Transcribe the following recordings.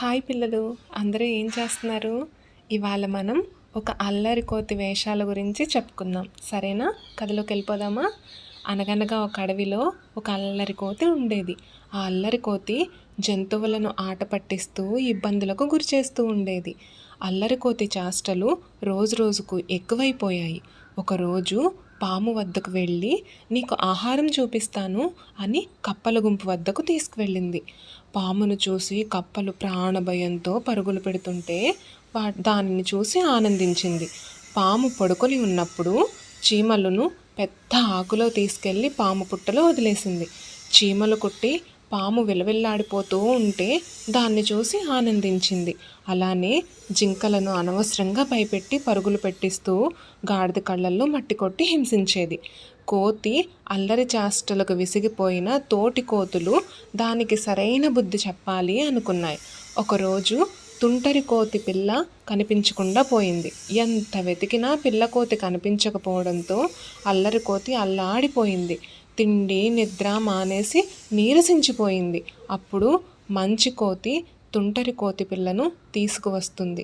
Hi పిల్లలు, అందరూ ఏం చేస్తున్నారు? ఇవాళ మనం ఒక అల్లరి కోతి వేషాల గురించి చెప్పుకుందాం. సరేనా? కథలోకి వెళ్ళిపోదామా? అనగనగా ఒక అడవిలో ఒక అల్లరి కోతి ఉండేది. ఆ అల్లరి కోతి జంతువులను ఆట పట్టిస్తూ ఇబ్బందులకు గురిచేస్తూ ఉండేది. అల్లరి కోతి చేష్టలు రోజు రోజుకు ఎక్కువైపోయాయి. ఒకరోజు పాము వద్దకు వెళ్ళి నీకు ఆహారం చూపిస్తాను అని కప్పల గుంపు వద్దకు తీసుకువెళ్ళింది. పామును చూసి కప్పలు ప్రాణభయంతో పరుగులు పెడుతుంటే దానిని చూసి ఆనందించింది. పాము పడుకొని ఉన్నప్పుడు చీమలను పెద్ద ఆకులో తీసుకెళ్ళి పాము పుట్టలో వదిలేసింది. చీమలు కుట్టి పాము విలవిల్లాడిపోతూ ఉంటే దాన్ని చూసి ఆనందించింది. అలానే జింకలను అనవసరంగా భయపెట్టి పరుగులు పెట్టిస్తూ గాడిద కళ్ళల్లో మట్టి కొట్టి హింసించేది. కోతి అల్లరి చేష్టలకు విసిగిపోయిన తోటి కోతులు దానికి సరైన బుద్ధి చెప్పాలి అనుకున్నాయి. ఒకరోజు తుంటరి కోతి పిల్ల కనిపించకుండా పోయింది. ఎంత వెతికినా పిల్ల కోతి కనిపించకపోవడంతో అల్లరి కోతి అల్లాడిపోయింది. తిండి నిద్ర మానేసి నీరసించిపోయింది. అప్పుడు మంచి కోతి తుంటరి కోతి పిల్లను తీసుకువస్తుంది.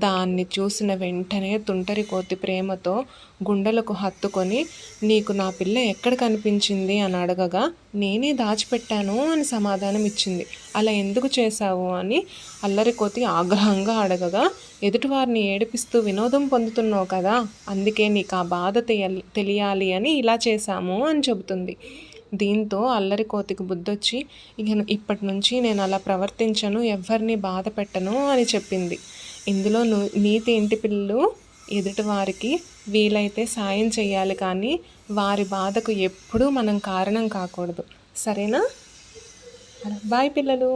దాన్ని చూసిన వెంటనే తుంటరి కోతి ప్రేమతో గుండెలకు హత్తుకొని నీకు నా పిల్ల ఎక్కడ కనిపించింది అని అడగగా నేనే దాచిపెట్టాను అని సమాధానం ఇచ్చింది. అలా ఎందుకు చేశావు అని అల్లరి కోతి ఆగ్రహంగా అడగగా ఎదుటివారిని ఏడిపిస్తూ వినోదం పొందుతున్నావు కదా, అందుకే నీకు ఆ బాధ తెలియాలి అని ఇలా చేశాము అని చెబుతుంది. దీంతో అల్లరి కోతికి బుద్ధొచ్చి ఇప్పటి నుంచి నేను అలా ప్రవర్తించను, ఎవరిని బాధ పెట్టను అని చెప్పింది. ఇందులో నీతి ఏంటి పిల్లలు? ఎదుటివారికి వీలైతే సాయం చేయాలి, కానీ వారి బాధకు ఎప్పుడూ మనం కారణం కాకూడదు. సరేనా? బాయ్ పిల్లలు.